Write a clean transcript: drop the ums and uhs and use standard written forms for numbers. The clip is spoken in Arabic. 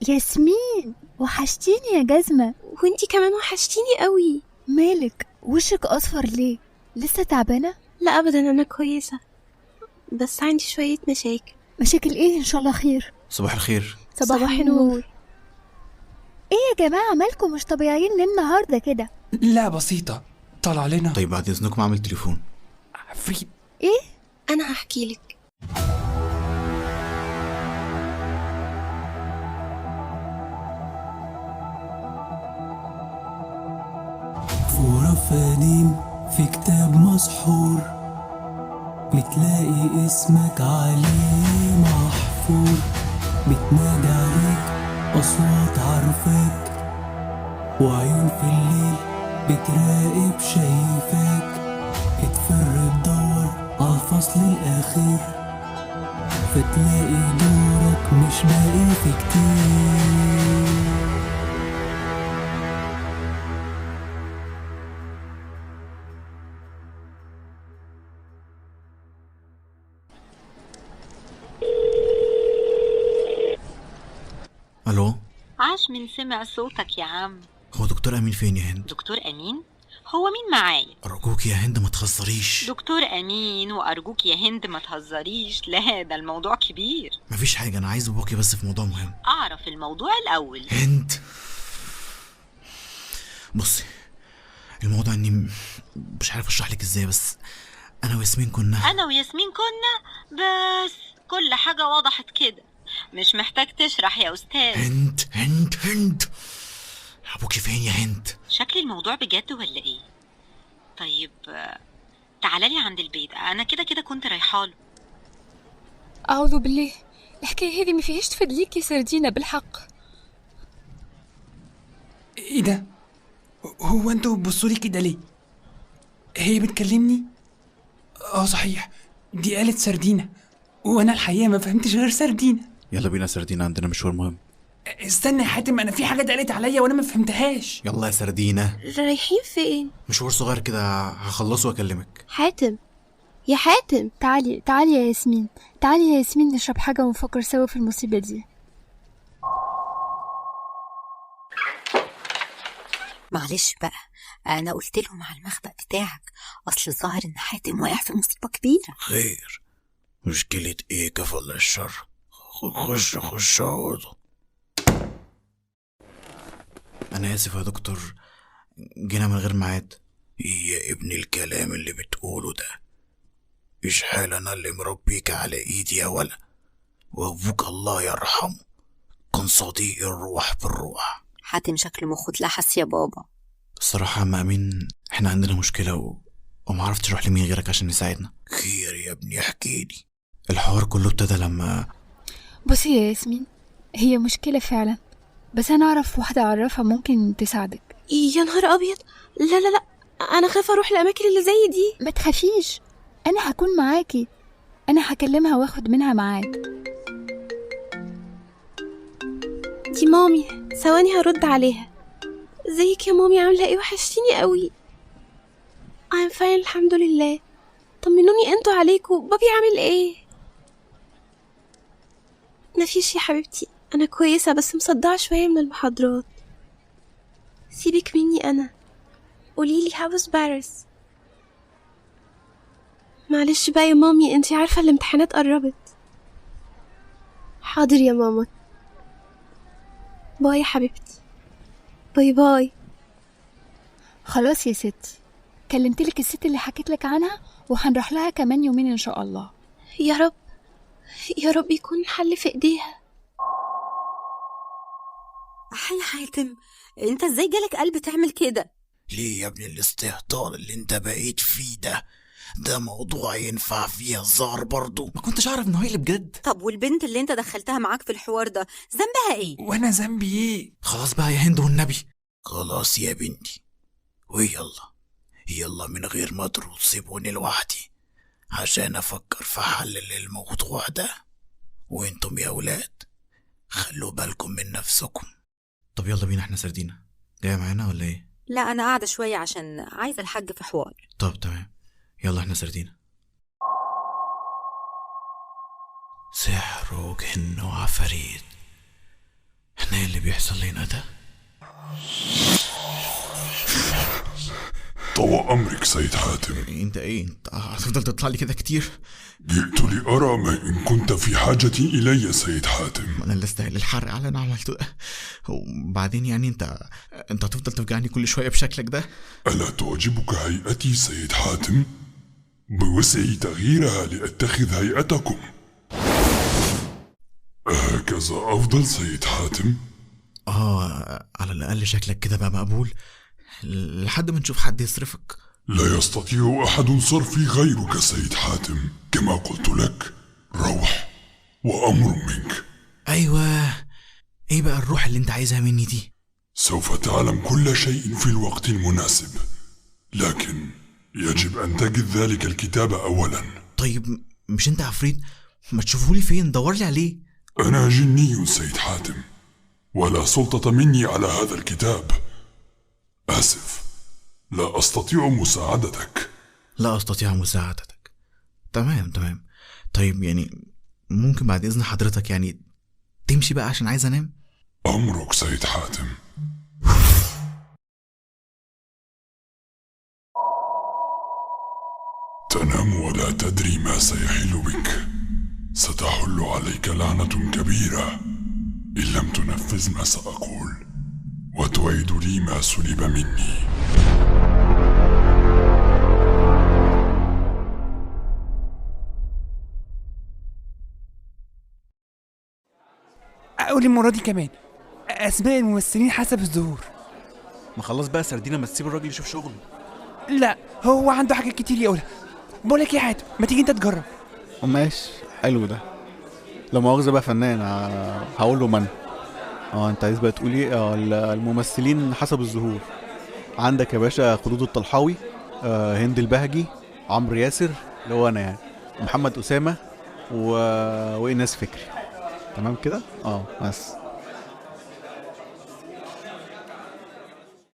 ياسمين وحشتيني يا جزمة. وانتي كمان وحشتيني قوي. مالك وشك اصفر ليه؟ لسه تعبانة؟ لا ابدا، انا كويسة، بس عندي شوية مشاكل. مشاكل ايه؟ ان شاء الله خير. صباح الخير. صباح النور. ايه يا جماعة مالكم مش طبيعيين ليه النهاردة كده؟ لا بسيطة، طلع لنا. طيب بعد اذنكم اعمل تليفون. عفريت. ايه؟ انا هحكي لك. فورة فانين في كتاب مسحور، بتلاقي اسمك عليه محفور، بتنادي عليك أصوات عارفاك، وعيون في الليل بتراقب شايفاك، بتفر تدور عالفصل الأخير، فتلاقي دورك مش باقي في كتير. الو، عاش من سمع صوتك يا عم. هو دكتور امين فين يا هند؟ دكتور أمين؟ هو مين معايا؟ ارجوك يا هند ما تخسريش. دكتور أمين وأرجوك يا هند ما تهزريش، لا ده الموضوع كبير. مفيش حاجه، انا عايز باباكي بس في موضوع مهم. أعرف الموضوع الأول. هند بصي، الموضوع اني مش عارف اشرح لك ازاي، بس انا وياسمين كنا بس كل حاجة وضحت كده، مش محتاج تشرح يا أستاذ. هند ابوكي فين يا هند؟ شكل الموضوع بجد ولا إيه؟ طيب تعالالي عند البيت، أنا كده كده كنت رايحاله. أعوذ بالله، الحكاية هذه ما فيهاش تفدليكي سردينة بالحق. ايه ده؟ هو انتوا بتبصولي كده ليه؟ هي بتكلمني؟ صحيح، دي قالت سردينة، وانا الحقيقة ما فهمتش غير سردينة. يلا بينا سردينة، عندنا مشوار مهم. استنى يا حاتم، انا في حاجة اتقالت عليا وانا ما فهمتهاش. يلا يا سردينة. رايحين فين؟ مشوار صغير كده هخلصه واكلمك. حاتم، يا حاتم. تعالي يا ياسمين، نشرب حاجة ونفكر سوا في المصيبة دي. معلش بقى، أنا قلت لهم على المخبأ بتاعك، أصل الظاهر إن حاتم واقع في مصيبة كبيرة. خير؟ مشكلة ايه كفل الشر؟ خش اقعدوا. انا اسف يا دكتور، جينا من غير ميعاد. يا ابن الكلام اللي بتقوله ده، مش حال انا اللي مربيك على ايدي يا ولا، وابوك الله يرحمه كان صديق الروح بالروح. حاتم شكله مخه اتلحس يا بابا. الصراحة يا أمين، احنا عندنا مشكلة ومعرفتش اروح لمين غيرك عشان يساعدنا. خير يا ابني احكيلي. الحوار كله ابتدى لما بصي يا ياسمين، هي مشكلة فعلا، بس أنا أعرف واحدة أعرفها ممكن تساعدك. يا نهار ابيض، لا لا لا، انا خايفة اروح الاماكن اللي زي دي. ما تخافيش، أنا هكون معاكي، أنا هكلمها واخد منها ميعاد. دي مامي، ثواني هرد عليها. ازيك يا مامي، عاملة ايه؟ وحشتيني قوي. I'm fine الحمد لله. طمنوني انتوا عليكم، بابي عامل ايه؟ مفيش يا حبيبتي، انا كويسة بس مصدعة شوية من المحاضرات. سيبك مني انا، قوليلي how was Paris. معلش بقى يا مامي، انتي عارفة الامتحانات قربت. حاضر يا ماما، باي يا حبيبتي، باي باي. خلاص يا ستي، كلمتلك الست اللي حكيتلك عنها وهنروح لها كمان يومين إن شاء الله. يا رب يا رب يكون حل في ايديها. يا حاتم، انت ازاي جالك قلب تعمل كده؟ ليه يا ابني الاستهتار اللي انت بقيت فيه ده موضوع ينفع فيه هزار برضو؟ ما كنتش اعرف انه هي اللي بجد. طب والبنت اللي انت دخلتها معاك في الحوار ده ذنبها ايه؟ وانا ذنبي ايه؟ خلاص بقى يا هند والنبي. خلاص يا بنتي، ويلا من غير ما تسيبوني لوحدي عشان افكر في حل للموضوع ده. وانتم يا ولاد خلوا بالكم من نفسكم. طب يلا بينا، احنا سردينة جاية معانا ولا ايه؟ لا انا قاعدة شوية عشان عايزة الحاج في حوار. طب تمام، يلا احنا سردينة. سحر وجن وعفاريت، احنا إيه اللي بيحصل لنا ده؟ طوى أمرك سيد حاتم. انت ايه؟ انت هتفضل تطلع لي كده كتير؟ جئت لأرى ما إن كنت في حاجة إلي سيد حاتم. انا اللي استاهل الحرق على اللي انا عملته ده. وبعدين يعني انت هتفضل توجعني كل شويه بشكلك ده؟ ألا تعجبك هيئتي سيد حاتم؟ بوسعي تغييرها لأتخذ هيئتكم. هكذا أفضل سيد حاتم؟ على الاقل شكلك كده بقى مقبول لحد ما نشوف حد يصرفك. لا يستطيع أحد صرفي غيرك سيد حاتم، كما قلت لك. روح وأمر منك. ايوه، ايه بقى الروح اللي انت عايزها مني دي؟ سوف تعلم كل شيء في الوقت المناسب، لكن يجب أن تجد ذلك الكتاب أولا. طيب مش انت عفريت؟ ما تشوفهولي فين؟ دورلي عليه. أنا جني سيد حاتم، ولا سلطة مني على هذا الكتاب. آسف، لا أستطيع مساعدتك. لا أستطيع مساعدتك. تمام. طيب يعني ممكن بعد إذن حضرتك يعني تمشي بقى عشان عايز أنام؟ أمرك سيد حاتم. تنام ولا تدري ما سيحل بك. ستحل عليك لعنة كبيرة إن لم تنفذ ما سأقول وتعيد لي ما سلب مني. اقول المره دي كمان اسماء الممثلين حسب الظهور. ما خلاص بقى سردينة، ما تسيب الراجل يشوف شغله. لا، هو عنده حاجات كتير يقولها. بقولك يا حاتم، ما تيجي انت تجرب؟ ماشي، حلو ده. لو مؤاخذة بقى فنان، هقول له من انت عايز بقى تقول ايه؟ الممثلين حسب الظهور. عندك يا باشا خلود الطلحاوي، هند البهجي، عمرو ياسر اللي هو انا يعني، محمد أسامة وإناس فكري. تمام كده؟ بس